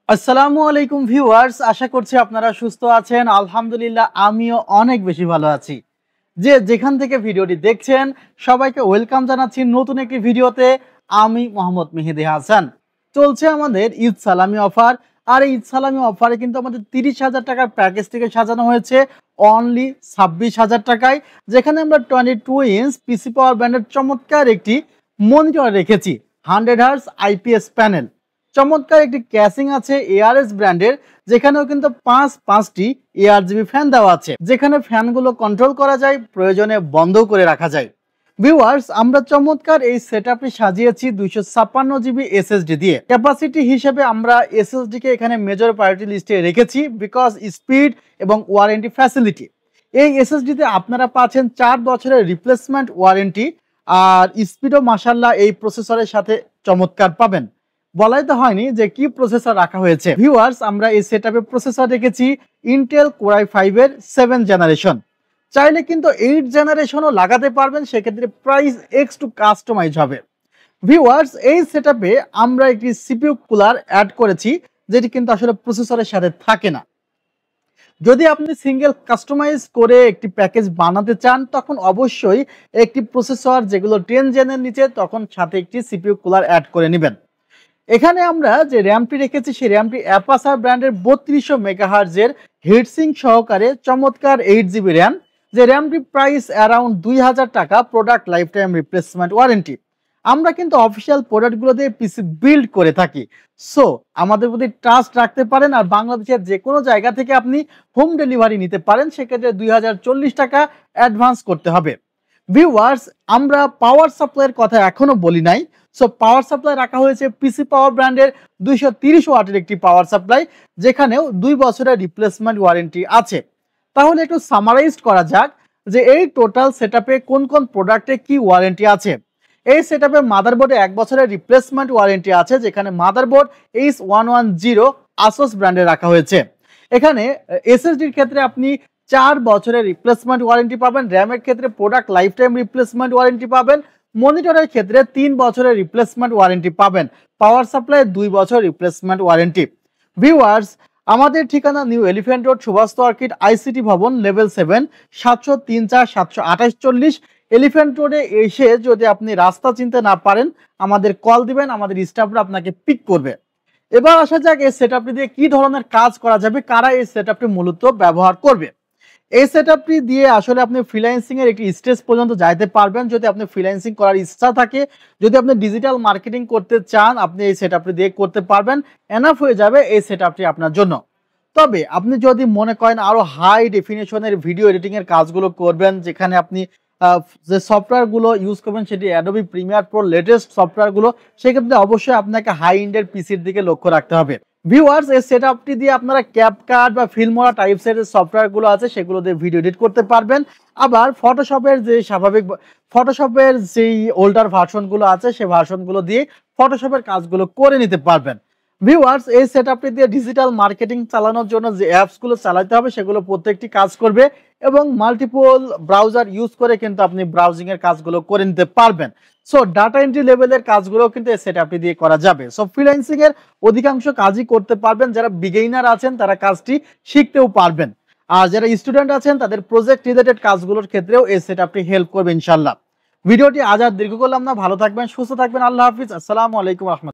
আসসালামু আলাইকুম ভিউয়ার্স, আশা করছি আপনারা সুস্থ আছেন। আলহামদুলিল্লাহ আমিও অনেক বেশি ভালো আছি। যেখান থেকে ভিডিওটি দেখছেন সবাইকে ওয়েলকাম জানাচ্ছি নতুন একটি ভিডিওতে। আমি মোহাম্মদ মেহেদি হাসান। চলছে আমাদের ঈদ সালামি অফার, আর এই ঈদ সালামি অফারে কিন্তু আমাদের 30,000 টাকার প্যাকেজ থেকে সাজানো হয়েছে অনলি 26,000 টাকায়, যেখানে আমরা 22 ইঞ্চ পিসি পাওয়ার ব্র্যান্ডের চমৎকার একটি মনিটর রেখেছি, 100 হার্জ আইপিএস প্যানেল। চমৎকার একটি ক্যাসিং আছে এআরএস ব্র্যান্ডের, যেখানেও কিন্তু পাঁচটি এআরজিবি ফ্যান দেওয়া আছে, যেখানে ফ্যানগুলো কন্ট্রোল করা যায়, প্রয়োজনে বন্ধ করে রাখা যায়। ভিউয়ার্স, আমরা চমৎকার এই সেটআপটি সাজিয়েছি 256 জিবি এসএসডি দিয়ে। ক্যাপাসিটি হিসেবে আমরা এসএসডি কে এখানে মেজর প্রায়োরিটি লিস্টে রেখেছি, বিকজ স্পিড এবং ওয়ারেন্টি ফ্যাসিলিটি। এই এসএসডি তে আপনারা পাচ্ছেন 4 বছরের রিপ্লেসমেন্ট ওয়ারেন্টি, আর স্পিডও মাশাআল্লাহ এই প্রসেসরের সাথে চমৎকার পাবেন। বলাই তো হয়নি যে কি প্রসেসর রাখা হয়েছে। ভিউয়ার্স, আমরা এই সেটআপে প্রসেসর রেখেছি ইন্টেল কোর i5 এর 7 জেনারেশন। চাইলে কিন্তু 8 জেনারেশনও লাগাতে পারবেন, সেক্ষেত্রে প্রাইস একটু কাস্টমাইজ হবে। ভিউয়ার্স, এই সেটআপে আমরা একটি সিপিইউ কুলার অ্যাড করেছি, যেটি কিন্তু আসলে প্রসেসরের সাথে থাকে না। যদি আপনি সিঙ্গেল কাস্টমাইজ করে একটি প্যাকেজ বানাতে চান, তখন অবশ্যই একটি প্রসেসর যেগুলো 10 জেনের নিচে, তখন সাথে একটি সিপিইউ কুলার অ্যাড করে নেবেন। এখানে আমরা যে র্যামটি রেখেছি সেই র্যামটি অ্যাপাসার ব্র্যান্ডের 3200 মেগাহার্জের হিটসিঙ্ক সহকারে চমৎকার 8 জিবি র্যাম, যে র্যামটি প্রাইস অ্যারাউন্ড 2000 টাকা, product life time replacement warranty. আমরা কিন্তু অফিসিয়াল প্রোডাক্টগুলো দিয়ে পিসি বিল্ড করে থাকি, সো আমাদের প্রতি ট্রাস্ট রাখতে পারেন। আর বাংলাদেশের যে কোনো জায়গা থেকে আপনি হোম ডেলিভারি নিতে পারেন, সেক্ষেত্রে 2040 টাকা অ্যাডভান্স করতে হবে। ভিউয়ার্স, আমরা পাওয়ার সাপ্লাইয়ের কথা এখনো বলি নাই। সো পাওয়ার সাপ্লাই রাখা হয়েছে পিসি পাওয়ার ব্র্যান্ডের 230 ওয়াটের একটি পাওয়ার সাপ্লাই, যেখানেও 2 বছরের রিপ্লেসমেন্ট ওয়ারেন্টি আছে। তাহলে একটু সামারাইজ করা যাক যে এই টোটাল সেটআপে কোন কোন প্রোডাক্টে কি ওয়ারেন্টি আছে। এই সেটআপে মাদারবোর্ডে 1 বছরের রিপ্লেসমেন্ট ওয়ারেন্টি আছে, যেখানে মাদারবোর্ড H110 আসোস ব্র্যান্ডে রাখা হয়েছে। এখানে এসএসডির ক্ষেত্রে আপনি 4 বছরের রিপ্লেসমেন্ট ওয়ারেন্টি পাবেন, র্যামের ক্ষেত্রে product life time replacement warranty পাবেন, মনিটরের ক্ষেত্রে 3 বছরের রিপ্লেসমেন্ট ওয়ারেন্টি পাবেন, পাওয়ার সাপ্লাই 2 বছর রিপ্লেসমেন্ট ওয়ারেন্টি। ভিউয়ার্স, আমাদের ঠিকানা New Elephant Road, Subhash Orchid, ICT ভবন, লেভেল 7, 703-4-728-40। এলিফ্যান্ট রোডে এসে যদি আপনি রাস্তা চিনতে না পারেন, আমাদের কল দিবেন, আমাদের স্টাফরা আপনাকে পিক করবে। এবার আসা যাক এই সেটআপটি দিয়ে কি ধরনের কাজ করা যাবে, কারা এই সেটআপটি মূলত ব্যবহার করবে। এই সেটআপটি দিয়ে আসলে আপনি ফ্রিল্যান্সিং এর একটি স্টেজ পর্যন্ত যাইতে পারবেন, যদি আপনি ফ্রিল্যান্সিং করার ইচ্ছা থাকে। যদি আপনি ডিজিটাল মার্কেটিং করতে চান, আপনি এই সেটআপটি দিয়ে করতে পারবেন, এনাফ হয়ে যাবে এই সেটআপটি আপনার জন্য। তবে আপনি যদি মনে করেন আরো হাই ডেফিনেশনের ভিডিও এডিটিং এর কাজগুলো করবেন, যেখানে আপনি যে সফটওয়্যারগুলো ইউজ করবেন সেটি অ্যাডোবি প্রিমিয়ার প্রো লেটেস্ট সফটওয়্যারগুলো, সেক্ষেত্রে অবশ্যই আপনাকে হাই এন্ডের পিসির দিকে লক্ষ্য রাখতে হবে। ভিউয়ার্স, এই সেটআপটি দিয়ে আপনারা ক্যাপকাট বা ফিল্মোরা টাইপসের যে সফটওয়্যারগুলো আছে সেগুলো দিয়ে ভিডিও এডিট করতে পারবেন। আবার ফটোশপের যে ফটোশপের যেই ওল্ডার ভার্সনগুলো আছে সেই ভার্সনগুলো দিয়ে ফটোশপের কাজগুলো করে নিতে পারবেন। ভিউয়ার্স, এই সেটআপটি দিয়ে ডিজিটাল মার্কেটিং চালানোর জন্য যে অ্যাপসগুলো চালাতে হবে সেগুলো প্রত্যেকটি কাজ করবে, এবং মাল্টিপল ব্রাউজার ইউজ করে কিন্তু আপনি ব্রাউজিং এর কাজগুলো করে নিতে পারবেন। সো ডাটা এন্ট্রি লেভেলের কাজগুলো কিন্তু এই সেটআপটি দিয়ে করা যাবে। সো ফ্রিল্যান্সিং এর অধিকাংশ কাজই করতে পারবেন, যারা বিগিনার আছেন তারা কাজটি শিখতেও পারবেন, আর যারা স্টুডেন্ট আছেন তাদের প্রজেক্ট রিলেটেড কাজগুলোর ক্ষেত্রেও এই সেটআপটি হেল্প করবে ইনশাআল্লাহ। ভিডিওটি আজ আর দীর্ঘ করলাম না, ভালো থাকবেন, সুস্থ থাকবেন, আল্লাহ হাফিজ, আসসালামু আলাইকুম।